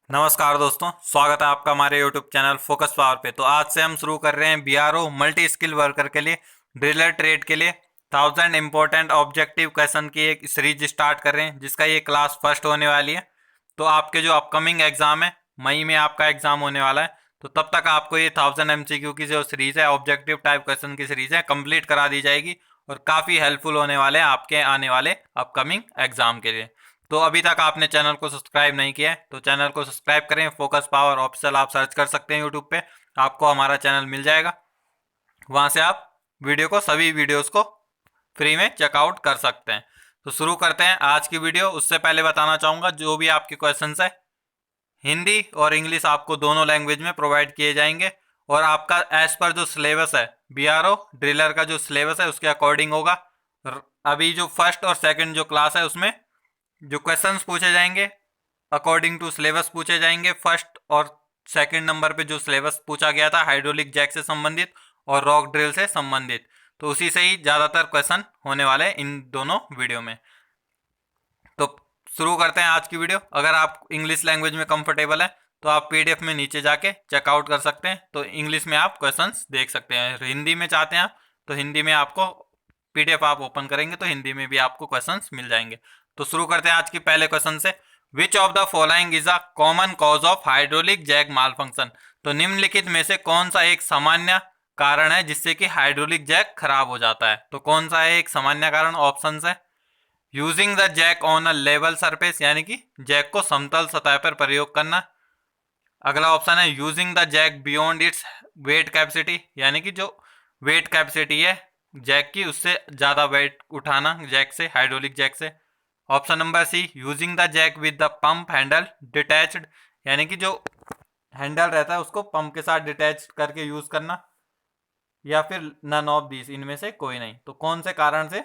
नमस्कार दोस्तों, स्वागत है आपका हमारे YouTube चैनल फोकस पावर पे। तो आज से हम शुरू कर रहे हैं बीआरओ मल्टी स्किल वर्कर के लिए ड्रिलर ट्रेड के लिए 1000 इंपॉर्टेंट ऑब्जेक्टिव क्वेश्चन की एक सीरीज स्टार्ट कर रहे हैं, जिसका ये क्लास फर्स्ट होने वाली है। तो आपके जो अपकमिंग एग्जाम है, मई में आपका एग्जाम होने वाला है, तो तब तक आपको ये 1000 MCQ की जो सीरीज है, ऑब्जेक्टिव टाइप क्वेश्चन की सीरीज है, कंप्लीट करा दी जाएगी और काफ़ी हेल्पफुल होने वाले हैं आपके आने वाले अपकमिंग एग्जाम के लिए। तो अभी तक आपने चैनल को सब्सक्राइब नहीं किया है तो चैनल को सब्सक्राइब करें। फोकस पावर ऑफिशियल आप सर्च कर सकते हैं यूट्यूब पे, आपको हमारा चैनल मिल जाएगा। वहां से आप सभी वीडियोस को फ्री में चेकआउट कर सकते हैं। तो शुरू करते हैं आज की वीडियो। उससे पहले बताना चाहूँगा, जो भी आपके क्वेश्चन है, हिंदी और इंग्लिश आपको दोनों लैंग्वेज में प्रोवाइड किए जाएंगे और आपका एज पर जो सिलेबस है, बीआरओ ड्रिलर का जो सिलेबस है उसके अकॉर्डिंग होगा। अभी जो फर्स्ट और सेकंड जो क्लास है, उसमें जो क्वेश्चंस पूछे जाएंगे अकॉर्डिंग टू सिलेबस पूछे जाएंगे। फर्स्ट और सेकंड नंबर पे जो सिलेबस पूछा गया था हाइड्रोलिक जैक से संबंधित और रॉक ड्रिल से संबंधित, तो उसी से ही ज़्यादातर क्वेश्चन होने वाले हैं इन दोनों वीडियो में। तो शुरू करते हैं आज की वीडियो। अगर आप इंग्लिश लैंग्वेज में कंफर्टेबल है तो आप पीडीएफ में नीचे जाके चेकआउट कर सकते हैं, तो इंग्लिश में आप क्वेश्चंस देख सकते हैं। हिंदी में चाहते हैं आप तो हिंदी में आपको पीडीएफ आप ओपन करेंगे तो हिंदी में भी आपको क्वेश्चंस मिल जाएंगे। तो शुरू करते हैं आज की पहले क्वेश्चन से। Which of the following is a common cause of hydraulic jack malfunction. तो निम्नलिखित में से कौन सा एक सामान्य कारण है जिससे कि हाइड्रोलिक जैक खराब हो जाता है। तो कौन सा है एक सामान्य कारण? ऑप्शन है using the jack on a level surface, यानी कि जैक को समतल सतह पर प्रयोग करना। अगला ऑप्शन है using the jack beyond its weight capacity, यानी कि जो वेट कैपेसिटी है जैक की उससे ज़्यादा वेट उठाना जैक से, हाइड्रोलिक जैक से। Option number C using the jack with the pump handle detached, यानी कि जो हैंडल रहता है उसको पंप के साथ डिटैच करके यूज़ करना। या फिर नन ऑफ दिस, इनमें से कोई नहीं। तो कौन से कारण से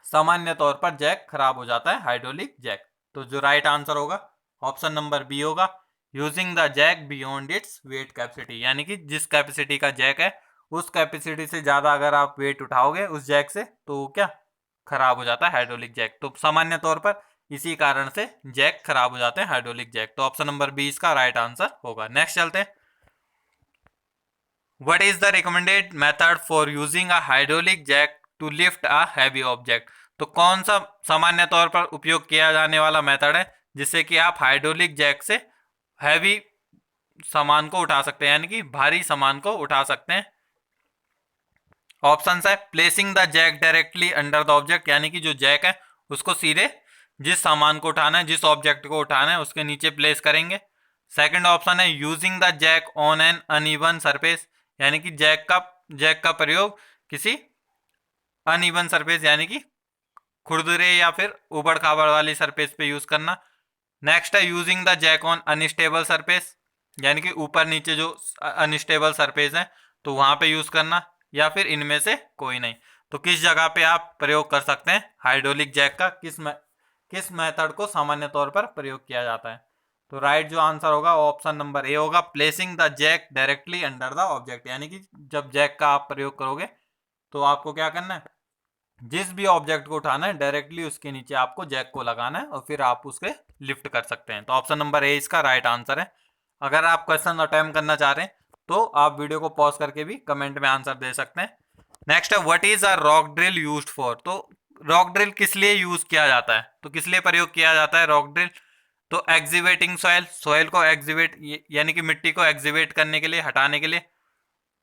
सामान्य तौर पर जैक खराब हो जाता है, हाइड्रोलिक जैक? तो जो राइट आंसर होगा ऑप्शन नंबर बी होगा, using the jack beyond its weight capacity, यानी कि जिस कैपेसिटी का जैक है उस कैपेसिटी से ज़्यादा अगर आप वेट उठाओगे उस जैक से तो क्या खराब हो जाता है हाइड्रोलिक जैक। तो सामान्य तौर पर इसी कारण से जैक खराब हो जाते हैं, हाइड्रोलिक जैक। तो ऑप्शन नंबर बी इसका राइट आंसर होगा। नेक्स्ट चलते हैं। What is the recommended method for using a hydraulic jack to lift a heavy object? तो कौन सा सामान्य तौर पर उपयोग किया जाने वाला मेथड है जिससे कि आप हाइड्रोलिक जैक से हैवी सामान को उठा सकते हैं, यानी कि भारी सामान को उठा सकते हैं? ऑप्शन है placing the jack directly under the object, यानी कि जो जैक है उसको सीधे जिस सामान को उठाना है, जिस ऑब्जेक्ट को उठाना है उसके नीचे प्लेस करेंगे। सेकंड ऑप्शन है using the jack on an uneven surface, यानी कि जैक का प्रयोग किसी अनइवन सरफेस, यानी कि खुरदुरे या फिर उबड़ खाबड़ वाली सरफेस पे यूज करना। नेक्स्ट है using the jack on unstable surface, यानी कि ऊपर नीचे जो अनस्टेबल सरफेस है तो वहां पे यूज करना। या फिर इनमें से कोई नहीं। तो किस जगह पे आप प्रयोग कर सकते हैं हाइड्रोलिक जैक का, किस मेथड को सामान्य तौर पर प्रयोग किया जाता है? तो राइट जो आंसर होगा ऑप्शन नंबर ए होगा, placing the jack directly under the object, यानी कि जब जैक का आप प्रयोग करोगे तो आपको क्या करना है, जिस भी ऑब्जेक्ट को उठाना है डायरेक्टली उसके नीचे आपको जैक को लगाना है और फिर आप उसके लिफ्ट कर सकते हैं। तो ऑप्शन नंबर ए इसका राइट आंसर है। अगर आप क्वेश्चन अटेम्प्ट करना चाह रहे हैं तो आप वीडियो को पॉज करके भी कमेंट में आंसर दे सकते हैं। नेक्स्ट है what is a rock drill used for. तो रॉक ड्रिल किस लिए यूज किया जाता है, तो किस लिए प्रयोग किया जाता है रॉक ड्रिल? तो एग्जीवेटिंग सॉइल को एग्जीवेट, यानी कि मिट्टी को एग्जीवेट करने के लिए, हटाने के लिए।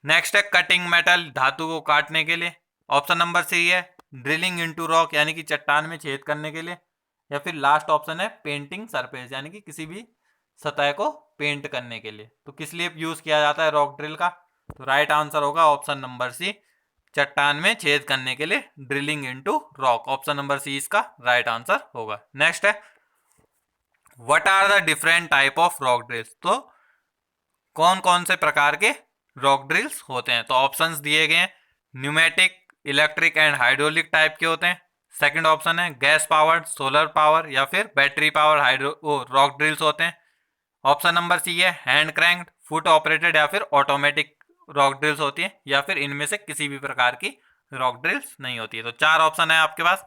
नेक्स्ट है कटिंग मेटल, धातु को काटने के लिए। ऑप्शन नंबर सी है ड्रिलिंग इनटू रॉक, यानी कि चट्टान में छेद करने के लिए। या फिर लास्ट ऑप्शन है पेंटिंग सरफेस, यानी कि किसी भी सतह को पेंट करने के लिए। तो किस लिए यूज किया जाता है रॉक ड्रिल का? तो राइट आंसर होगा ऑप्शन नंबर सी, चट्टान में छेद करने के लिए, drilling into rock. Option number C इसका राइट आंसर होगा। नेक्स्ट है what are the different type of rock drills. तो कौन कौन से प्रकार के रॉक ड्रिल्स होते हैं? तो ऑप्शंस दिए गए हैं, pneumatic, electric and hydraulic type के होते हैं। सेकंड ऑप्शन है गैस पावर्ड, सोलर पावर या फिर बैटरी पावर रॉक ड्रिल्स होते हैं। ऑप्शन नंबर सी है हैंड क्रैंक्ड, फुट ऑपरेटेड या फिर ऑटोमेटिक रॉक ड्रिल्स होती है। या फिर इनमें से किसी भी प्रकार की रॉक ड्रिल्स नहीं होती है। तो चार ऑप्शन है आपके पास।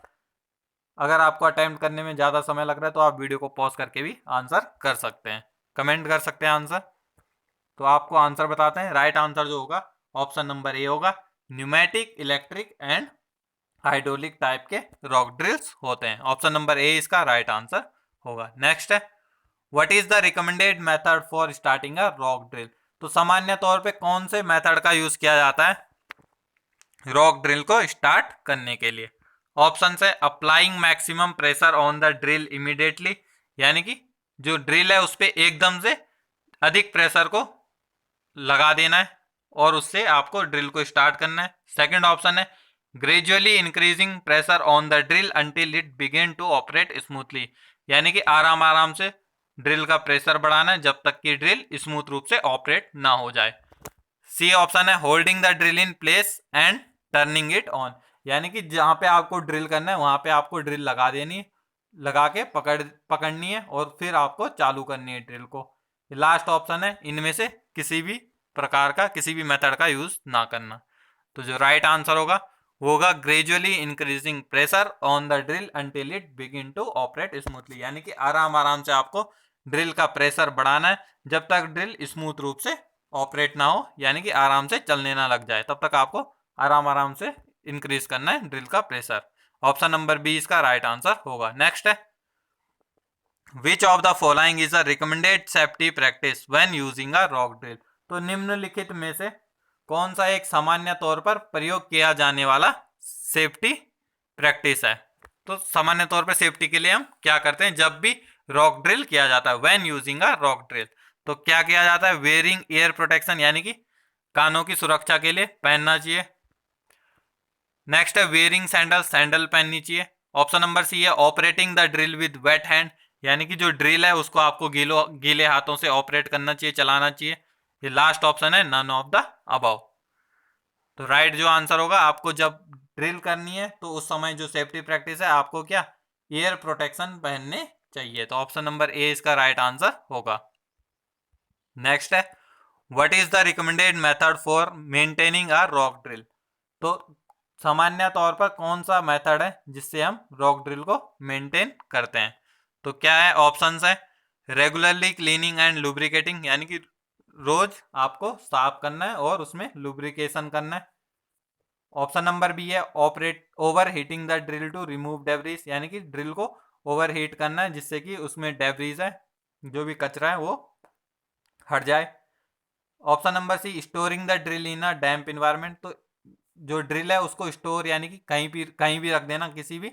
अगर आपको अटेम्प्ट करने में ज़्यादा समय लग रहा है तो आप वीडियो को पॉज करके भी आंसर कर सकते हैं। कमेंट कर सकते हैं आंसर। तो आपको आंसर बताते हैं। राइट आंसर जो होगा ऑप्शन नंबर ए होगा, pneumatic, electric and hydraulic type के रॉक ड्रिल्स होते हैं। ऑप्शन नंबर ए इसका राइट आंसर होगा। नेक्स्ट है, what is the recommended method for starting a rock drill. तो सामान्य तौर पे कौन से मेथड का यूज किया जाता है रॉक ड्रिल को स्टार्ट करने के लिए। ऑप्शन है, applying maximum pressure on the drill immediately, यानी कि जो ड्रिल है उस पर एकदम से अधिक प्रेशर को लगा देना है और उससे आपको ड्रिल को स्टार्ट करना है। सेकंड ऑप्शन है, gradually increasing pressure on the drill until it begin to operate smoothly, यानी कि आराम आराम से ड्रिल का प्रेशर बढ़ाना है जब तक कि ड्रिल स्मूथ रूप से ऑपरेट ना हो जाए। सी ऑप्शन है, holding the drill in place and turning it on, यानी कि जहां पे आपको ड्रिल करना है वहां पे आपको ड्रिल लगा देनी, लगा के पकड़नी है और फिर आपको चालू करनी है ड्रिल को। लास्ट ऑप्शन है, इनमें से किसी भी प्रकार का, किसी भी मेथड का यूज ना करना। तो जो राइट आंसर होगा वो होगा gradually increasing pressure on the drill until it begin to operate smoothly, यानी कि आराम आराम से आपको ड्रिल का प्रेशर बढ़ाना है जब तक ड्रिल स्मूथ रूप से ऑपरेट ना हो, यानी कि आराम से चलने ना लग जाए, तब तक आपको आराम आराम से इंक्रीज करना है ड्रिल का प्रेशर। ऑप्शन नंबर बी इसका राइट आंसर होगा। नेक्स्ट है, which of the following is a recommended safety practice when using a rock drill. तो निम्नलिखित में से कौन सा एक सामान्य तौर पर प्रयोग किया जाने वाला सेफ्टी प्रैक्टिस है। तो सामान्य तौर पर सेफ्टी के लिए हम क्या करते हैं जब भी रॉक ड्रिल किया जाता है, when using a rock drill, तो क्या किया जाता है, वेयरिंग एयर प्रोटेक्शन, यानी कि कानों की सुरक्षा के लिए पहनना चाहिए। नेक्स्ट है, वेयरिंग सैंडल, सैंडल पहननी चाहिए। ऑप्शन नंबर सी है, operating the drill with weight hand, यानी कि जो ड्रिल है उसको आपको गीले हाथों से ऑपरेट करना चाहिए, चलाना चाहिए। ये लास्ट ऑप्शन है, नन ऑफ द अबव। तो राइट जो आंसर होगा, आपको जब ड्रिल करनी है तो उस समय जो सेफ्टी प्रैक्टिस है आपको क्या, एयर प्रोटेक्शन पहनने चाहिए। तो ऑप्शन नंबर ए इसका राइट आंसर होगा। नेक्स्ट है, what is the recommended method for maintaining a rock drill. तो सामान्य तौर पर कौन सा मेथड है जिससे हम रॉक ड्रिल को मेंटेन करते हैं। तो क्या है, ऑप्शंस है, रेगुलरली क्लीनिंग एंड लुब्रिकेटिंग, यानी कि रोज आपको साफ करना है और उसमें लुब्रिकेशन करना है। ऑप्शन नंबर बी है, operate overheating the drill to remove debris, यानी कि ड्रिल को ओवर हीट करना है जिससे कि उसमें डेब्रीज है, जो भी कचरा है वो हट जाए। Option number C, storing the drill in a damp environment, तो जो ड्रिल है उसको स्टोर, यानी कि कहीं भी रख देना किसी भी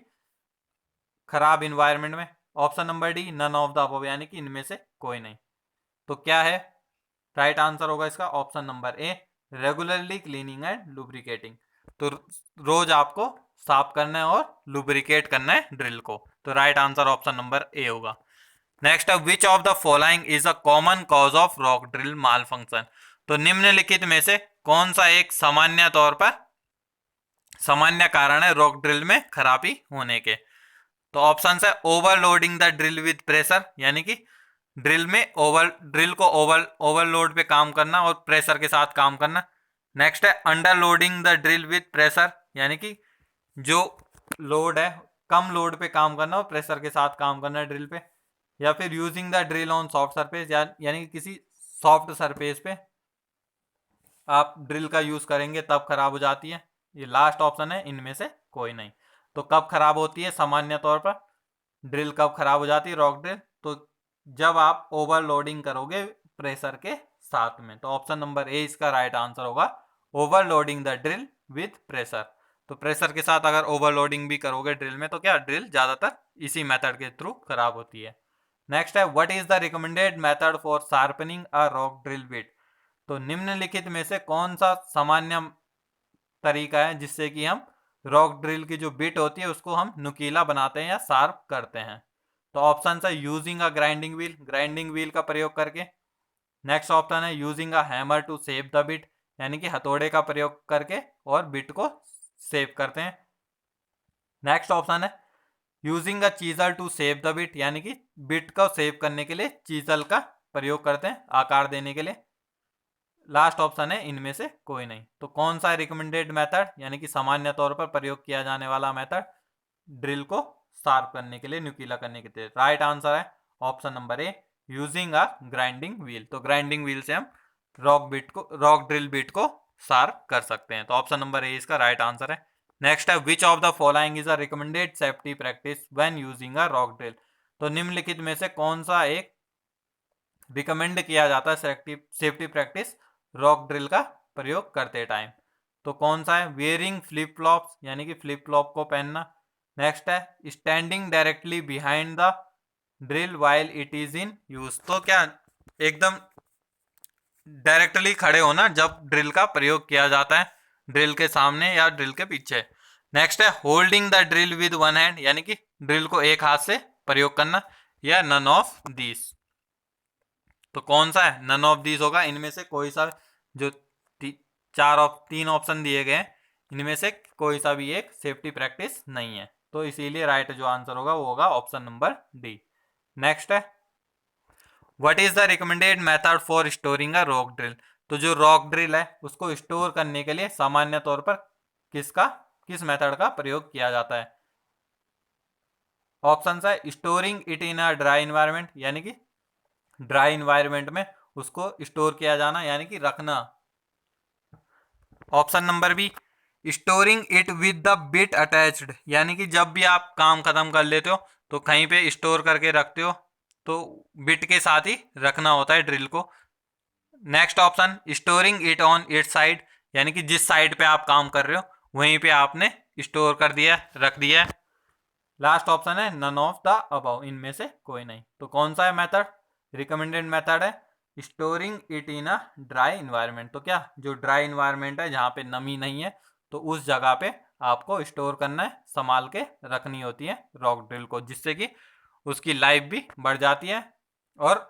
खराब इन्वायरमेंट में। Option number D, none of the above, यानी कि इनमें से कोई नहीं। तो क्या है, राइट आंसर होगा इसका option number A, regularly cleaning and lubricating. तो रोज आपको साफ करना है और लुब्रिकेट करना है ड्रिल को। तो right answer option number A होगा। नेक्स्ट है, which of the following is a common cause of rock drill mall function. तो निम्नलिखित में से कौन सा एक सामान्य कारण है रॉक ड्रिल में खराबी होने के। तो ऑप्शन है, overloading the drill with pressure, यानी कि ड्रिल को ओवरलोड पे काम करना और प्रेशर के साथ काम करना। नेक्स्ट है, अंडरलोडिंग द ड्रिल विद प्रेशर, यानी कि जो लोड है कम लोड पे काम करना और प्रेशर के साथ काम करना है ड्रिल पे। या फिर using the drill on soft surface, यानी कि किसी सॉफ्ट सरफेस पे आप ड्रिल का यूज करेंगे तब खराब हो जाती है। ये लास्ट ऑप्शन है, इनमें से कोई नहीं। तो कब खराब होती है सामान्य तौर पर ड्रिल, कब खराब हो जाती है रॉक ड्रिल, तो जब आप ओवरलोडिंग करोगे प्रेशर के साथ में। तो ऑप्शन नंबर ए इसका राइट आंसर होगा, overloading the drill with pressure. तो प्रेशर के साथ अगर ओवरलोडिंग भी करोगे ड्रिल में तो क्या, ड्रिल ज्यादातर इसी मेथड के थ्रू खराब होती है। नेक्स्ट है, what is the recommended method for sharpening a rock drill bit. तो निम्नलिखित में से कौन सा सामान्य तरीका है जिससे कि हम रॉक ड्रिल की जो बिट होती है उसको हम नुकीला बनाते हैं या शार्प करते हैं। तो ऑप्शन है, यूजिंग अ ग्राइंडिंग व्हील का प्रयोग करके। नेक्स्ट ऑप्शन है, using a hammer to save the bit, यानी कि हथौड़े का प्रयोग करके और बिट को सेव करते हैं। नेक्स्ट ऑप्शन है, using a chisel to save the bit, यानी कि बिट को सेव करने के लिए चीजल का प्रयोग करते हैं आकार देने के लिए। लास्ट ऑप्शन है, इनमें से कोई नहीं। तो कौन सा रिकमेंडेड मेथड, यानी कि सामान्य तौर पर प्रयोग किया जाने वाला मेथड ड्रिल को शार्प करने के लिए, नुकीला करने के लिए, राइट आंसर है option number A, using a grinding wheel. तो ग्राइंडिंग व्हील से हम रॉक ड्रिल बिट को शार्प कर सकते हैं। तो ऑप्शन नंबर ए इसका राइट आंसर है। नेक्स्ट है which of the following is a recommended safety practice when using a rock drill. तो निम्नलिखित में से कौन सा एक रिकमेंड किया जाता है सेफ्टी प्रैक्टिस रॉक ड्रिल का प्रयोग करते टाइम। तो कौन सा है, वेयरिंग फ्लिप फ्लॉप्स यानी कि फ्लिप फ्लॉप को पहनना। नेक्स्ट है standing directly behind the drill while it is in use. तो क्या एकदम डायरेक्टली खड़े होना जब ड्रिल का प्रयोग किया जाता है, ड्रिल के सामने या ड्रिल के पीछे। नेक्स्ट है holding the drill with one hand यानी कि ड्रिल को एक हाथ से प्रयोग करना, या नन ऑफ दिस। तो कौन सा है, नन ऑफ दिस होगा। इनमें से कोई सा जो तीन ऑप्शन दिए गए हैं इनमें से कोई सा भी एक सेफ्टी प्रैक्टिस नहीं है। तो इसीलिए राइट जो आंसर होगा वो होगा ऑप्शन नंबर डी। नेक्स्ट है what is the recommended method for storing a rock drill. तो जो रॉक ड्रिल है उसको स्टोर करने के लिए सामान्य तौर पर किस मेथड का प्रयोग किया जाता है। ऑप्शन है storing it in a dry environment यानी कि ड्राई इन्वायरमेंट में उसको स्टोर किया जाना यानी कि रखना। Option number B storing it with the bit attached यानी कि जब भी आप काम खत्म कर लेते हो तो कहीं पे स्टोर करके रखते हो तो बिट के साथ ही रखना होता है ड्रिल को। Next option storing it on it side यानी कि जिस साइड पे आप काम कर रहे हो वहीं पे आपने स्टोर कर दिया, रख दिया। लास्ट ऑप्शन है नन ऑफ द अबव, इनमें से कोई नहीं। तो कौन सा है मेथड, रिकमेंडेड मेथड है storing it in a dry environment. तो क्या जो ड्राई इन्वायरमेंट है जहाँ पे नमी नहीं है तो उस जगह पे आपको स्टोर करना है, संभाल के रखनी होती है रॉक ड्रिल को, जिससे कि उसकी लाइफ भी बढ़ जाती है और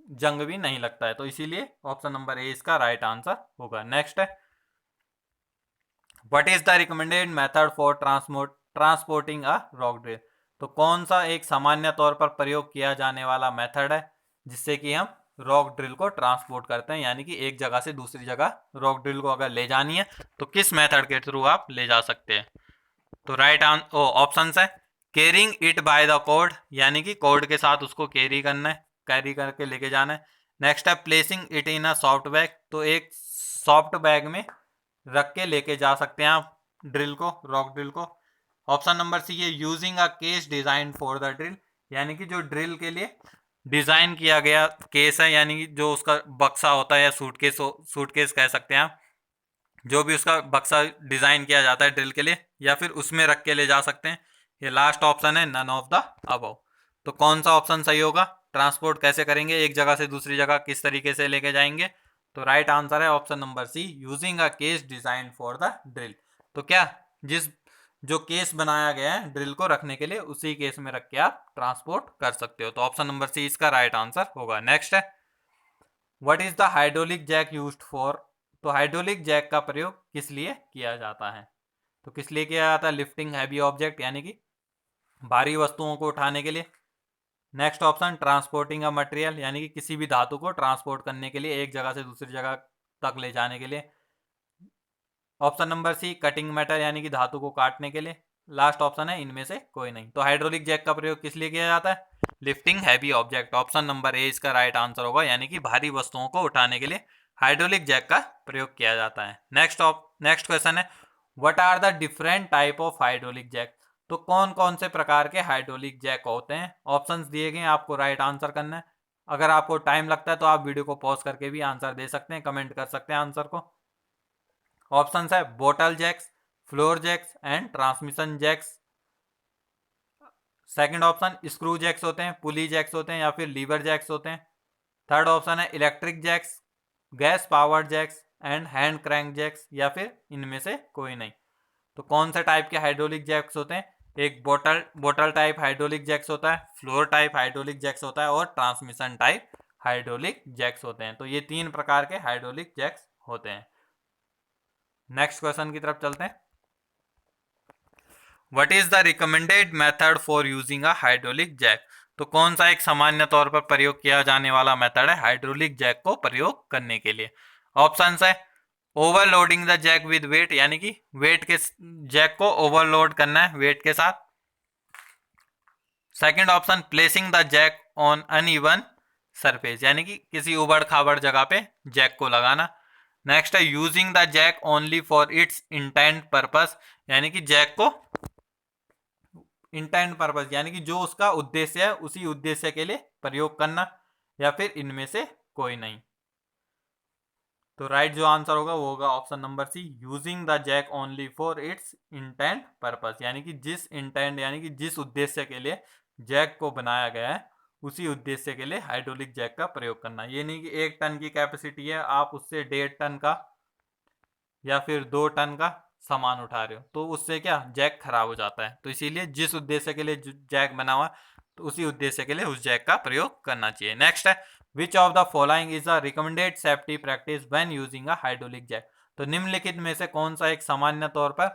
जंग भी नहीं लगता है। तो इसीलिए ऑप्शन नंबर ए इसका राइट आंसर होगा। नेक्स्ट है what is the recommended method for transporting a rock drill. तो कौन सा एक सामान्य तौर पर प्रयोग किया जाने वाला मेथड है जिससे कि हम रॉक ड्रिल को ट्रांसपोर्ट करते हैं, यानी कि एक जगह से दूसरी जगह रॉक ड्रिल को अगर ले जानी है तो किस मेथड के थ्रू आप ले जा सकते हैं। तो राइट ऑप्शन है carrying it by the cord यानी कि कॉर्ड के साथ उसको कैरी करना है, कैरी करके लेके जाना है। नेक्स्ट है placing it in a soft bag, तो एक सॉफ्ट बैग में रख के लेके जा सकते हैं आप ड्रिल को, रॉक ड्रिल को। ऑप्शन नंबर सी है using a case design for the drill यानी कि जो ड्रिल के लिए डिजाइन किया गया केस है यानी कि जो उसका बक्सा होता है या सूटकेस कह सकते हैं आप, जो भी उसका बक्सा डिजाइन किया जाता है ड्रिल के लिए, या फिर उसमें रख के ले जा सकते हैं। ये लास्ट ऑप्शन है नन ऑफ द अबव। तो कौन सा ऑप्शन सही होगा, ट्रांसपोर्ट कैसे करेंगे, एक जगह से दूसरी जगह किस तरीके से लेके जाएंगे। तो राइट आंसर है option number C using a case design for the drill. तो क्या जो केस बनाया गया है ड्रिल को रखने के लिए उसी केस में रख के आप ट्रांसपोर्ट कर सकते हो। तो ऑप्शन नंबर सी इसका राइट आंसर होगा। नेक्स्ट है what is the hydraulic jack used for. तो हाइड्रोलिक जैक का प्रयोग किस लिए किया जाता है। तो किस लिए किया जाता है, लिफ्टिंग हैवी ऑब्जेक्ट यानी कि भारी वस्तुओं को उठाने के लिए। Next option transporting a material यानी कि किसी भी धातु को ट्रांसपोर्ट करने के लिए, एक जगह से दूसरी जगह तक ले जाने के लिए। Option number C cutting metal यानी कि धातु को काटने के लिए। लास्ट ऑप्शन है इनमें से कोई नहीं। तो हाइड्रोलिक जैक का प्रयोग किस लिए किया जाता है, lifting heavy object. Option number A इसका राइट आंसर होगा, यानी कि भारी वस्तुओं को उठाने के लिए हाइड्रोलिक जैक का प्रयोग किया जाता है। नेक्स्ट क्वेश्चन है what are the different type of hydraulic jack. तो कौन कौन से प्रकार के हाइड्रोलिक जैक होते हैं, ऑप्शंस दिए गए हैं, आपको राइट आंसर करना है। अगर आपको टाइम लगता है तो आप वीडियो को पॉज करके भी आंसर दे सकते हैं, कमेंट कर सकते हैं आंसर को। ऑप्शन है bottle jacks, floor jacks and transmission jacks. Second option screw jacks होते हैं, पुली जैक्स होते हैं या फिर लीवर जैक्स होते हैं। थर्ड ऑप्शन है electric jacks, gas powered jacks and hand crank jacks, या फिर इनमें से कोई नहीं। तो कौन से टाइप के हाइड्रोलिक जैक्स होते हैं, एक बोटल टाइप हाइड्रोलिक जैक्स होता है, फ्लोर टाइप हाइड्रोलिक जैक्स होता है और ट्रांसमिशन टाइप हाइड्रोलिक जैक्स होते हैं। तो ये तीन प्रकार के हाइड्रोलिक जैक्स होते हैं। नेक्स्ट क्वेश्चन की तरफ चलते हैं। What is the recommended method for using a hydraulic jack. तो कौन सा एक सामान्य तौर पर प्रयोग किया जाने वाला मेथड है हाइड्रोलिक जैक को प्रयोग करने के लिए। ऑप्शन है overloading the jack with weight यानी कि वेट के जैक को ओवरलोड करना है वेट के साथ। Second option placing the jack on uneven surface, यानी कि किसी उबड़ खाबड़ जगह पे जैक को लगाना। नेक्स्ट है using the jack only for its intent purpose, यानी कि जैक को इंटेंट पर्पस यानी कि जो उसका उद्देश्य है उसी उद्देश्य के लिए प्रयोग करना, या फिर इनमें से कोई नहीं। तो राइट जो आंसर होगा वो होगा option number C, using the jack only for its intent purpose, यानी कि जिस इंटेंट यानी कि जिस उद्देश्य के लिए जैक को बनाया गया है उसी उद्देश्य के लिए हाइड्रोलिक जैक का प्रयोग करना। ये नहीं कि 1 टन की कैपेसिटी है आप उससे 1.5 टन का या फिर 2 टन का सामान उठा रहे हो तो उससे क्या जैक खराब हो जाता है। तो इसीलिए जिस उद्देश्य के लिए जैक बना हुआ तो उसी उद्देश्य के लिए उस जैक का प्रयोग करना चाहिए। नेक्स्ट है which of the following is a recommended safety practice when using a hydraulic jack. तो निम्नलिखित में से कौन सा एक सामान्य तौर पर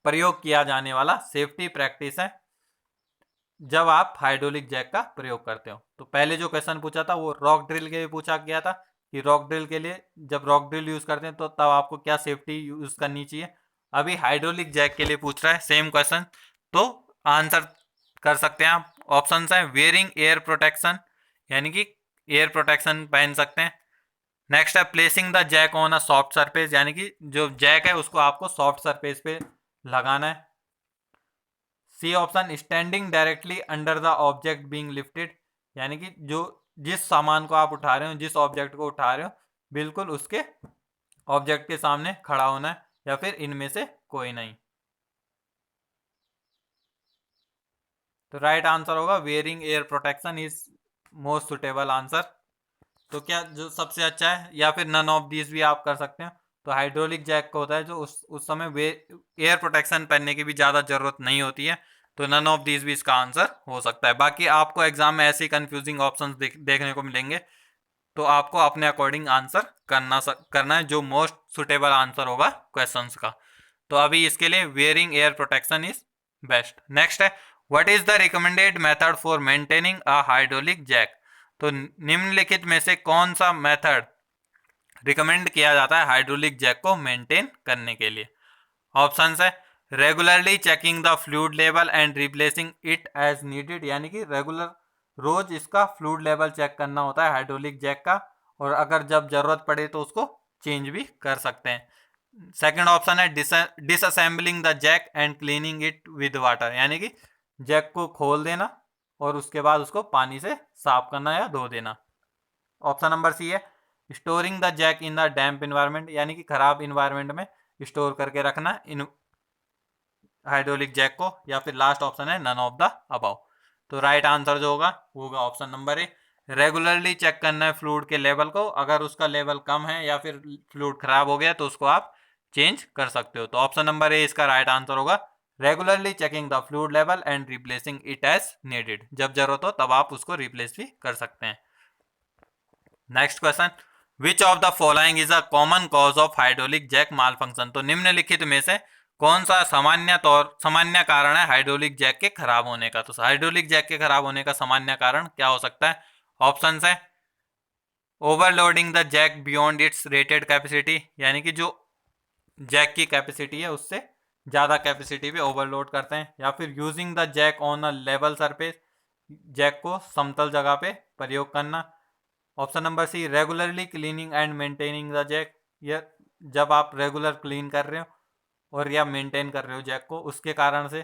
प्रयोग किया जाने वाला सेफ्टी प्रैक्टिस है जब आप हाइड्रोलिक जैक का प्रयोग करते हो। तो पहले जो क्वेश्चन पूछा था वो रॉक ड्रिल के लिए पूछा गया था कि रॉक ड्रिल के लिए जब रॉक ड्रिल यूज करते हैं तो तब आपको क्या सेफ्टी यूज करनी चाहिए। अभी हाइड्रोलिक जैक के लिए पूछ रहा है सेम क्वेश्चन, तो आंसर कर सकते हैं आप। ऑप्शन है वेयरिंग एयर प्रोटेक्शन, यानी कि एयर प्रोटेक्शन पहन सकते हैं। नेक्स्ट है placing the jack on a soft surface, यानी कि जो जैक है उसको आपको सॉफ्ट सरफेस पे लगाना है। C option standing directly under the object being lifted, यानी कि जो जिस सामान को आप उठा रहे हो जिस ऑब्जेक्ट को उठा रहे हो बिल्कुल उसके ऑब्जेक्ट के सामने खड़ा होना है, या फिर इनमें से कोई नहीं। तो राइट आंसर होगा wearing ear protection is most suitable answer. तो क्या जो सबसे अच्छा है, या फिर नन ऑफ दीज भी आप कर सकते हैं। तो हाइड्रोलिक जैक का होता है जो उस समय एयर प्रोटेक्शन पहनने की भी ज़्यादा ज़रूरत नहीं होती है, तो नन ऑफ दीज भी इसका आंसर हो सकता है। बाकी आपको एग्जाम में ऐसे कंफ्यूजिंग ऑप्शंस देखने को मिलेंगे, तो आपको अपने अकॉर्डिंग आंसर करना है जो मोस्ट सुटेबल आंसर होगा क्वेश्चंस का। तो अभी इसके लिए wearing ear protection is best. Next है what is the recommended method for maintaining a hydraulic jack. तो निम्नलिखित में से कौन सा मेथड रिकमेंड किया जाता है हाइड्रोलिक जैक को मेंटेन करने के लिए। ऑप्शन है regularly checking the fluid level and replacing it as needed, यानी कि रेगुलर रोज इसका फ्लूइड लेवल चेक करना होता है हाइड्रोलिक जैक का, और अगर जब जरूरत पड़े तो उसको चेंज भी कर सकते हैं। सेकंड ऑप्शन है disassembling the jack and cleaning it with water, यानी कि जैक को खोल देना और उसके बाद उसको पानी से साफ करना या धो देना। ऑप्शन नंबर सी है storing the jack in the damp environment, यानी कि खराब इन्वायरमेंट में स्टोर करके रखना इन हाइड्रोलिक जैक को, या फिर लास्ट ऑप्शन है नन ऑफ द अबव। तो राइट आंसर जो होगा वो होगा option number A, regularly check करना है फ्लूइड के लेवल को, अगर उसका लेवल कम है या फिर फ्लूइड खराब हो गया तो उसको आप चेंज कर सकते हो। तो ऑप्शन नंबर ए इसका राइट आंसर होगा, regularly checking the fluid level and replacing it as needed, जब जरूरत हो तब आप उसको रिप्लेस भी कर सकते हैं। Next question which of the following is a common cause of hydraulic jack malfunction. तो निम्नलिखित में से कौन सा सामान्य कारण है हाइड्रोलिक जैक के खराब होने का। तो हाइड्रोलिक जैक के खराब होने का सामान्य कारण क्या हो सकता है। ऑप्शन है overloading the jack beyond its rated capacity, यानी कि जो जैक की कैपेसिटी है उससे ज़्यादा कैपेसिटी पे ओवरलोड करते हैं, या फिर using the jack on a level surface, jack को समतल जगह पे प्रयोग करना। Option number C regularly cleaning and maintaining the jack, या जब आप रेगुलर क्लीन कर रहे हो और या मेंटेन कर रहे हो जैक को उसके कारण से।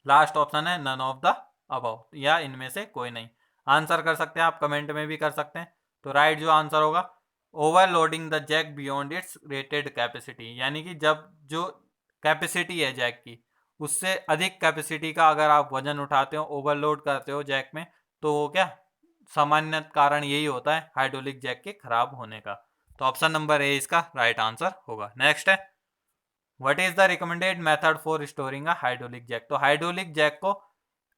लास्ट ऑप्शन है नन ऑफ द अबव, या इनमें से कोई नहीं। आंसर कर सकते हैं आप कमेंट में भी कर सकते हैं। तो राइट जो आंसर होगा overloading the jack beyond its rated capacity, यानी कि जब जो कैपेसिटी है जैक की उससे अधिक कैपेसिटी का अगर आप वजन उठाते हो ओवरलोड करते हो जैक में, तो वो क्या सामान्य कारण यही होता है हाइड्रोलिक जैक के खराब होने का। तो ऑप्शन नंबर ए इसका राइट आंसर होगा। नेक्स्ट है what is the recommended method for storing a hydraulic jack. तो हाइड्रोलिक जैक को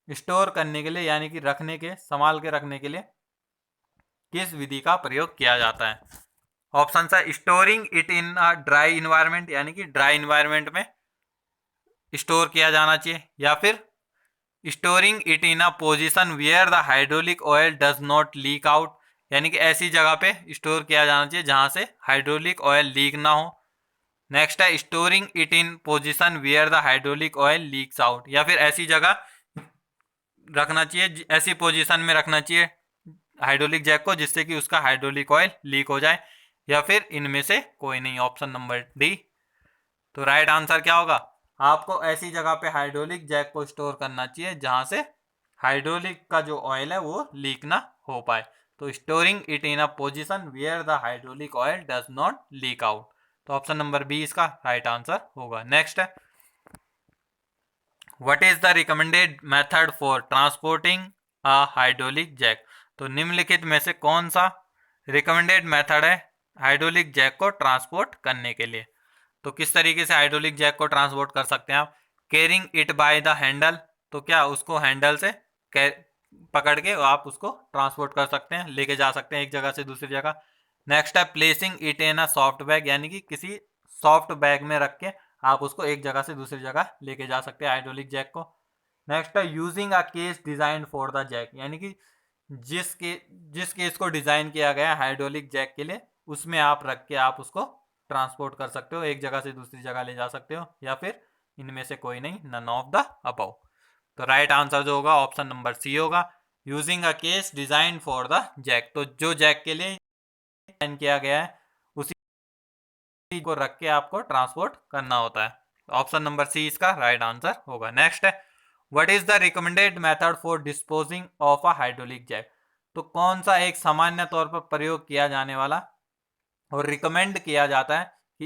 स्टोर करने के लिए यानी कि रखने के संभाल के रखने के लिए किस विधि का प्रयोग किया जाता है। ऑप्शन है storing it in a dry environment, यानी कि ड्राई इन्वायरमेंट में स्टोर किया जाना चाहिए, या फिर storing it in a position where the hydraulic oil does not leak out, यानी कि ऐसी जगह पे स्टोर किया जाना चाहिए जहां से हाइड्रोलिक ऑयल लीक ना हो। नेक्स्ट है storing it in position where the hydraulic oil leaks out, या फिर ऐसी जगह रखना चाहिए ऐसी पोजीशन में रखना चाहिए हाइड्रोलिक जैक को, जिससे कि उसका हाइड्रोलिक ऑयल लीक हो जाए, या फिर इनमें से कोई नहीं, ऑप्शन नंबर डी। तो राइट आंसर क्या होगा, आपको ऐसी जगह पे हाइड्रोलिक जैक को स्टोर करना चाहिए जहां से हाइड्रोलिक का जो ऑयल है वो लीक ना हो पाए। तो storing it in a position where the hydraulic oil does not leak out. तो ऑप्शन नंबर बी इसका राइट आंसर होगा। नेक्स्ट है, what is the recommended method for transporting a hydraulic jack. तो निम्नलिखित में से कौन सा रिकमेंडेड मेथड है हाइड्रोलिक जैक को ट्रांसपोर्ट करने के लिए। तो किस तरीके से हाइड्रोलिक जैक को ट्रांसपोर्ट कर सकते हैं आप, carrying it by the handle, तो क्या उसको हैंडल से पकड़ के आप उसको ट्रांसपोर्ट कर सकते हैं, लेके जा सकते हैं एक जगह से दूसरी जगह। नेक्स्ट है placing it in a soft bag, यानी कि किसी सॉफ्ट बैग में रख के आप उसको एक जगह से दूसरी जगह लेके जा सकते हैं हाइड्रोलिक जैक को। नेक्स्ट है using a case design for the jack, यानी कि जिस केस को डिजाइन किया गया है हाइड्रोलिक जैक के लिए, उसमें आप रख के आप उसको ट्रांसपोर्ट कर सकते हो, एक जगह से दूसरी जगह ले जा सकते हो, या फिर इनमें से कोई नहीं, नन ऑफ द अबव। तो राइट आंसर जो होगा ऑप्शन नंबर सी होगा, using a case design for the jack. तो जो जैक के लिए डिजाइन किया गया है उसी को रख के आपको ट्रांसपोर्ट करना होता है। तो ऑप्शन नंबर सी इसका राइट आंसर होगा। नेक्स्ट है, what is the recommended method for disposing of a hydraulic jack. तो कौन सा एक सामान्य तौर पर प्रयोग किया जाने वाला और रिकमेंड किया जाता है कि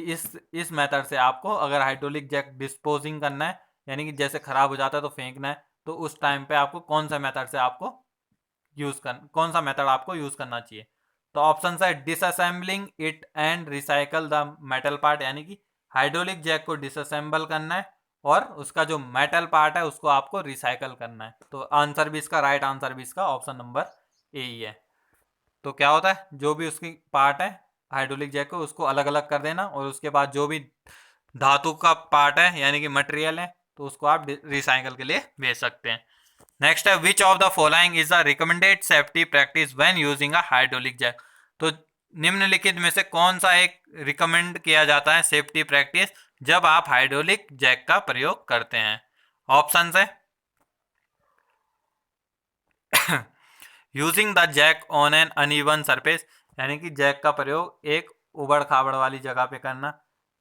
इस मेथड से आपको अगर हाइड्रोलिक जैक डिस्पोजिंग करना है, यानी कि जैसे खराब हो जाता है तो फेंकना है, तो उस टाइम पे आपको कौन सा मेथड से आपको कौन सा मेथड आपको यूज करना चाहिए। तो ऑप्शन है डिसअसेंबलिंग it and recycle the metal part, यानी कि हाइड्रोलिक जैक को डिसअसेंबल करना है और उसका जो मेटल पार्ट है उसको आपको रिसाइकल करना है। तो आंसर भी इसका राइट आंसर भी इसका ऑप्शन नंबर ए ही है। तो क्या होता है, जो भी उसकी पार्ट है हाइड्रोलिक जैक को उसको अलग अलग कर देना, और उसके बाद जो भी धातु का पार्ट है यानी कि मटेरियल है तो उसको आप रिसाइकल के लिए भेज सकते हैं। नेक्स्ट है, which of the following is the recommended safety practice when using a hydraulic jack. तो निम्नलिखित में से कौन सा एक रिकमेंड किया जाता है सेफ्टी प्रैक्टिस जब आप हाइड्रोलिक जैक का प्रयोग करते हैं। ऑप्शन है using the jack on an uneven surface, यानी कि जैक का प्रयोग एक उबड़ खाबड़ वाली जगह पे करना।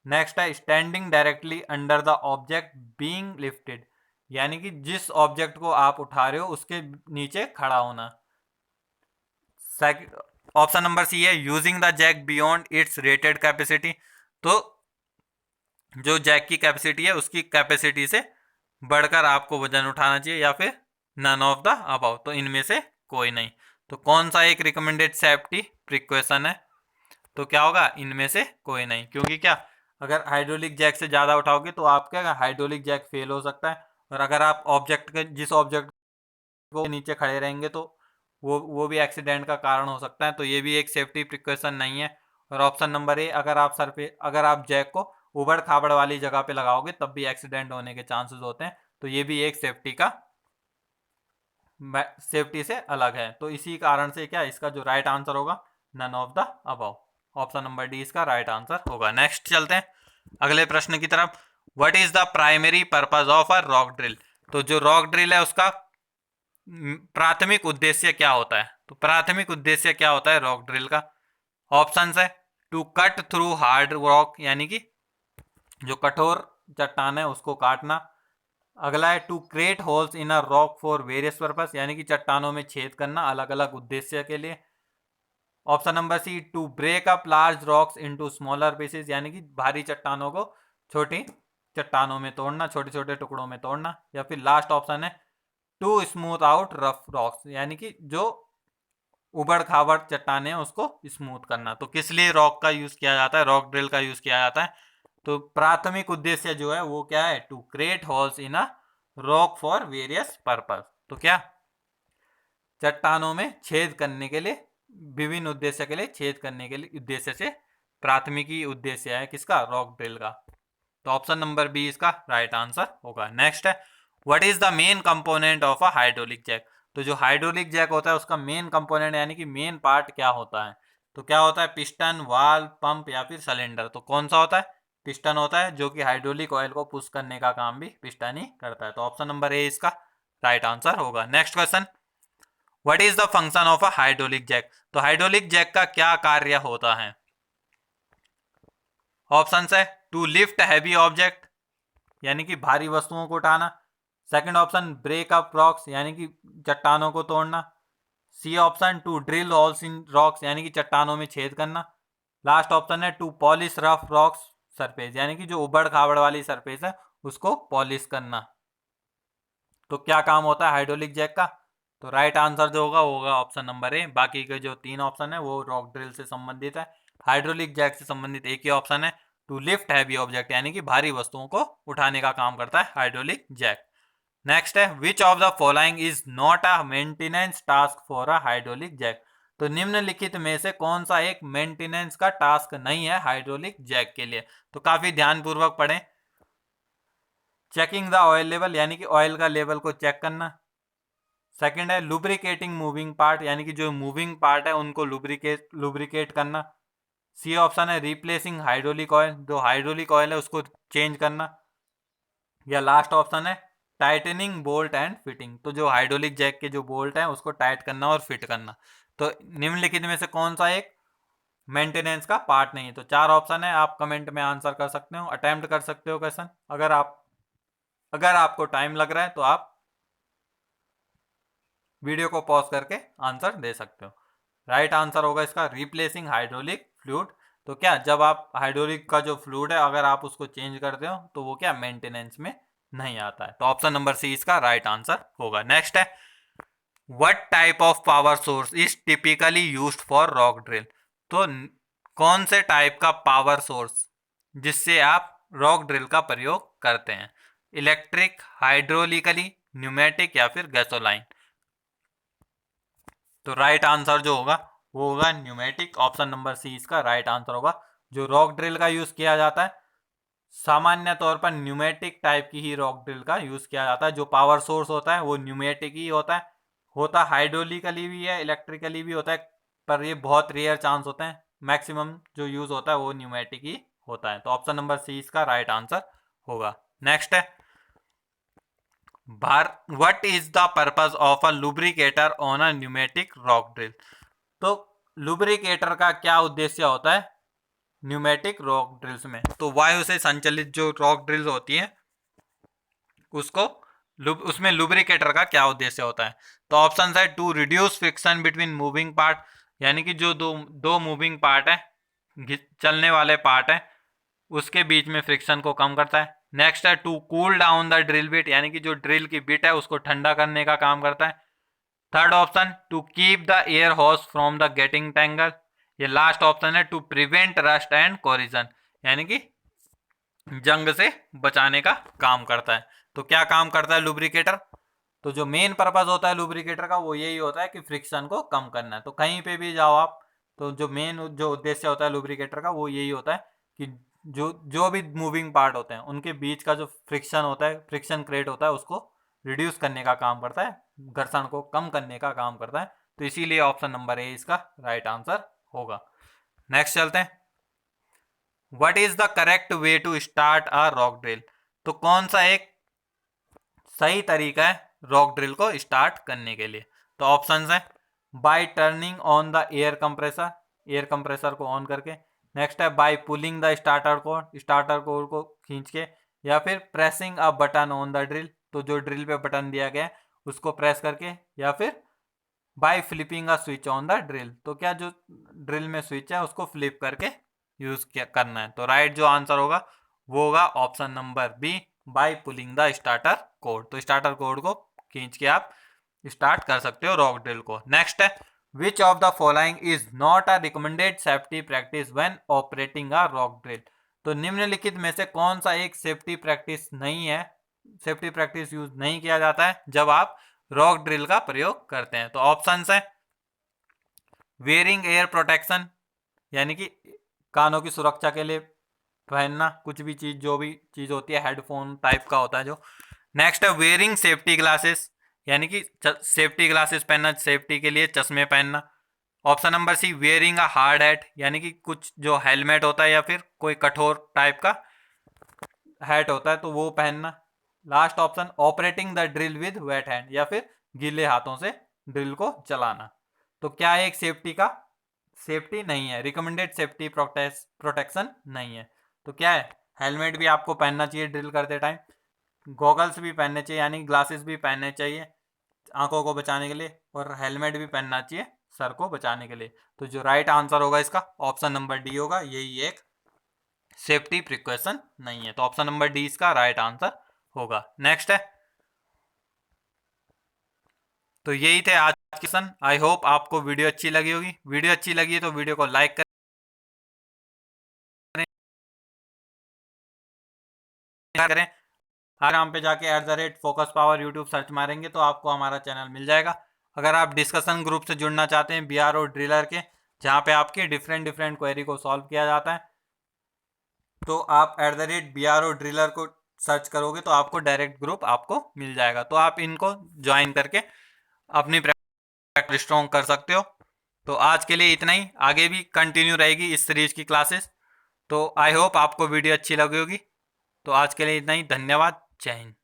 नेक्स्ट है standing directly under the object being lifted, यानी कि जिस ऑब्जेक्ट को आप उठा रहे हो उसके नीचे खड़ा होना। ऑप्शन नंबर सी है using the jack beyond its rated capacity, तो जो जैक की कैपेसिटी है उसकी कैपेसिटी से बढ़कर आपको वजन उठाना चाहिए, या फिर नन ऑफ द अबव, तो इनमें से कोई नहीं। तो कौन सा एक रिकमेंडेड सेफ्टी प्रिकॉशन है, तो क्या होगा, इनमें से कोई नहीं, क्योंकि क्या अगर हाइड्रोलिक जैक से ज़्यादा उठाओगे तो आपका हाइड्रोलिक जैक फेल हो सकता है, और अगर आप जिस ऑब्जेक्ट को नीचे खड़े रहेंगे तो वो भी एक्सीडेंट का कारण हो सकता है, तो ये भी एक सेफ्टी प्रिकॉशन नहीं है। और ऑप्शन नंबर ए, अगर आप जैक को उबड़ खाबड़ वाली जगह पे लगाओगे तब भी एक्सीडेंट होने के चांसेस होते हैं, तो ये भी एक सेफ्टी से अलग है। तो इसी कारण से क्या इसका जो राइट आंसर होगा none of the above, option number D इसका राइट आंसर होगा। नेक्स्ट चलते हैं अगले प्रश्न की तरफ, what is the primary purpose of a rock drill. तो जो रॉक ड्रिल है उसका प्राथमिक उद्देश्य क्या होता है, तो प्राथमिक उद्देश्य क्या होता है रॉक ड्रिल का। ऑप्शन है to cut through hard rock, यानी कि जो कठोर चट्टान है उसको काटना। अगला है to create holes in a rock for various purpose, यानी कि चट्टानों में छेद करना अलग अलग उद्देश्य के लिए। Option number C to break up large rocks into smaller pieces, यानी कि भारी चट्टानों को छोटी चट्टानों में तोड़ना, छोटे छोटे टुकड़ों में तोड़ना। या फिर लास्ट ऑप्शन है to smooth out rough rocks, यानी कि जो उबड़ खाबड़ चट्टाने हैं उसको स्मूथ करना। तो किस लिए रॉक का यूज किया जाता है, रॉक ड्रिल का यूज किया जाता है, तो प्राथमिक उद्देश्य जो है वो क्या है, to create holes in a rock for various purpose. तो क्या चट्टानों में छेद करने के लिए, विभिन्न उद्देश्य के लिए छेद करने के लिए उद्देश्य से प्राथमिकी उद्देश्य है किसका, रॉक ड्रिल का। तो ऑप्शन नंबर बी इसका राइट आंसर होगा। नेक्स्ट है, what is the main component of a hydraulic jack. तो जो हाइड्रोलिक जैक होता है उसका मेन कंपोनेंट यानी कि मेन पार्ट क्या होता है, तो क्या होता है, पिस्टन, वाल्व, पंप या फिर सिलेंडर। तो कौन सा होता है, पिस्टन होता है, जो कि हाइड्रोलिक ऑयल को पुश करने का काम भी पिस्टन ही करता है। तो ऑप्शन नंबर ए इसका राइट आंसर होगा। Next question, what is the function of a hydraulic jack? तो हाइड्रोलिक जैक का क्या कार्य होता है? ऑप्शन है टू लिफ्ट हैवी ऑब्जेक्ट यानी कि भारी वस्तुओं को उठाना। Second option break up rocks यानी कि चट्टानों को तोड़ना। C option to drill holes in rocks यानी कि चट्टानों में छेद करना। लास्ट ऑप्शन है to polish rough rocks surface यानी कि जो उबड़ खाबड़ वाली सरफेस है उसको पॉलिश करना। तो क्या काम होता है हाइड्रोलिक जैक का? तो राइट आंसर जो होगा ऑप्शन नंबर ए। बाकी के जो 3 ऑप्शन है वो रॉक ड्रिल से संबंधित है। हाइड्रोलिक जैक से संबंधित एक ही ऑप्शन है टू लिफ्ट हैवी ऑब्जेक्ट यानी कि भारी वस्तुओं को उठाने का काम करता है हाइड्रोलिक जैक। नेक्स्ट है which of the following is not a maintenance task for a hydraulic jack? तो निम्नलिखित में से कौन सा एक मेंटेनेंस का टास्क नहीं है हाइड्रोलिक जैक के लिए? तो काफी ध्यानपूर्वक पढ़ें। चेकिंग द ऑयल लेवल यानी कि ऑयल का लेवल को चेक करना। सेकंड है लुब्रिकेटिंग मूविंग पार्ट यानी कि जो मूविंग पार्ट है उनको लुब्रिकेट करना। सी ऑप्शन है रिप्लेसिंग हाइड्रोलिक ऑयल, जो हाइड्रोलिक ऑयल है उसको चेंज करना। या लास्ट ऑप्शन है टाइटनिंग बोल्ट एंड फिटिंग, तो जो हाइड्रोलिक जैक के जो बोल्ट है उसको टाइट करना और फिट करना। तो निम्नलिखित में से कौन सा एक मेंटेनेंस का पार्ट नहीं है? तो 4 ऑप्शन है, आप कमेंट में आंसर कर सकते हो, अटेम्प्ट कर सकते हो क्वेश्चन। अगर आपको टाइम लग रहा है तो आप वीडियो को पॉज करके आंसर दे सकते हो। राइट आंसर होगा इसका रिप्लेसिंग हाइड्रोलिक फ्लूइड। तो क्या जब आप हाइड्रोलिक का जो फ्लूइड है अगर आप उसको चेंज करते हो तो वो क्या मेंटेनेंस में नहीं आता है। तो ऑप्शन नंबर सी इसका राइट आंसर होगा। नेक्स्ट है what type of power source is typically used for rock drill? तो कौन से टाइप का पावर सोर्स जिससे आप रॉक ड्रिल का प्रयोग करते हैं? इलेक्ट्रिक, हाइड्रोलिकली, न्यूमेटिक या फिर गैसोलाइन? तो राइट आंसर जो होगा वो होगा न्यूमेटिक। ऑप्शन नंबर सी इसका राइट आंसर होगा। जो रॉक ड्रिल का यूज किया जाता है सामान्य तौर पर न्यूमेटिक टाइप की ही रॉक ड्रिल का यूज किया जाता है। जो पावर सोर्स होता है वो न्यूमेटिक ही होता है हाइड्रोलिकली भी है, इलेक्ट्रिकली भी होता है, पर ये बहुत रेयर चांस होते हैं। मैक्सिमम जो यूज होता है वो न्यूमेटिक ही होता है। तो ऑप्शन नंबर सी इसका राइट आंसर होगा। नेक्स्ट है what is the purpose of a lubricator on a pneumatic rock drill? तो लुब्रिकेटर का क्या उद्देश्य होता है न्यूमेटिक रॉक ड्रिल्स में? तो वायु से संचालित जो रॉक ड्रिल्स होती हैं उसको उसमें लुब्रिकेटर का क्या उद्देश्य होता है? तो ऑप्शन है to reduce friction between moving part यानी कि जो दो मूविंग पार्ट है, चलने वाले पार्ट है, उसके बीच में फ्रिक्शन को कम करता है। नेक्स्ट है to cool down the drill bit यानी कि जो ड्रिल की बिट है उसको ठंडा करने का काम करता है। Third option to keep the air hose from the getting tangle. ये लास्ट ऑप्शन है to prevent rust and corrosion यानी कि जंग से बचाने का काम करता है। तो क्या काम करता है लुब्रिकेटर? तो जो मेन पर्पज होता है लुब्रिकेटर का वो यही होता है कि फ्रिक्शन को कम करना है। तो कहीं पे भी जाओ आप तो जो मेन जो उद्देश्य होता है लुब्रिकेटर का वो यही होता है कि जो जो भी मूविंग पार्ट होते हैं उनके बीच का जो फ्रिक्शन होता है, फ्रिक्शन क्रिएट होता है, उसको रिड्यूस करने का काम करता है, घर्षण को कम करने का काम करता है। तो इसीलिए ऑप्शन नंबर ए इसका राइट आंसर होगा। नेक्स्ट चलते हैं what is the correct way to start a rock drill? तो कौन सा एक सही तरीका है रॉक ड्रिल को स्टार्ट करने के लिए? तो ऑप्शंस हैं by turning on the air compressor को ऑन करके। नेक्स्ट है by pulling the starter cord को खींच के, या फिर pressing a button on the drill, तो जो ड्रिल पे बटन दिया गया है उसको प्रेस करके, या फिर by flipping a switch on the drill, तो क्या जो ड्रिल में स्विच है उसको फ्लिप करके यूज करना है। तो राइट जो आंसर होगा वो होगा option number B by pulling the starter cord. तो स्टार्टर कोड को खींच के आप स्टार्ट कर सकते हो रॉक ड्रिल को। नेक्स्ट है which of the following is not a recommended safety practice when operating a rock drill? तो निम्नलिखित में से कौन सा एक सेफ्टी प्रैक्टिस नहीं है, सेफ्टी प्रैक्टिस यूज नहीं किया जाता है जब आप रॉक ड्रिल का प्रयोग करते हैं? तो ऑप्शंस है वेयरिंग एयर प्रोटेक्शन यानी कि कानों की सुरक्षा के लिए पहनना कुछ भी चीज, जो भी चीज होती है हेडफोन टाइप का होता है जो। नेक्स्ट है वेयरिंग सेफ्टी ग्लासेस यानी कि सेफ्टी ग्लासेस पहनना, सेफ्टी के लिए चश्मे पहनना। Option number C wearing a hard hat यानी कि कुछ जो हेलमेट होता है या फिर कोई कठोर टाइप का हैट होता है तो वो पहनना। Last option operating the drill with weight hand या फिर गीले हाथों से ड्रिल को चलाना। तो क्या है, एक सेफ्टी नहीं है, रिकमेंडेड सेफ्टी प्रोटेक्शन नहीं है। तो क्या है, हेलमेट भी आपको पहनना चाहिए ड्रिल करते टाइम, गॉगल्स भी पहनने चाहिए यानी ग्लासेस भी पहनने चाहिए आंखों को बचाने के लिए, और हेलमेट भी पहनना चाहिए सर को बचाने के लिए। तो जो राइट आंसर होगा इसका ऑप्शन नंबर डी होगा, यही एक सेफ्टी प्रिकॉशन नहीं है। तो ऑप्शन नंबर डी इसका राइट आंसर होगा। नेक्स्ट है, तो यही थे आज के क्वेश्चन। आई होप आपको वीडियो अच्छी लगी होगी। वीडियो अच्छी लगी है तो वीडियो को लाइक करें, इंस्टाग्राम पे जाके @फोकस पावर यूट्यूब सर्च मारेंगे तो आपको हमारा चैनल मिल जाएगा। अगर आप डिस्कशन ग्रुप से जुड़ना चाहते हैं बीआरओ ड्रिलर के, जहाँ पे आपकी डिफरेंट क्वेरी को सॉल्व किया जाता है, तो आप @BRO ड्रिलर को सर्च करोगे तो आपको डायरेक्ट ग्रुप आपको मिल जाएगा। तो आप इनको ज्वाइन करके अपनी प्रैक्टिस स्ट्रॉन्ग कर सकते हो। तो आज के लिए इतना ही, आगे भी कंटिन्यू रहेगी इस सीरीज की क्लासेस। तो आई होप आपको वीडियो अच्छी लगी होगी। तो आज के लिए इतना ही, धन्यवाद, जय हिंद।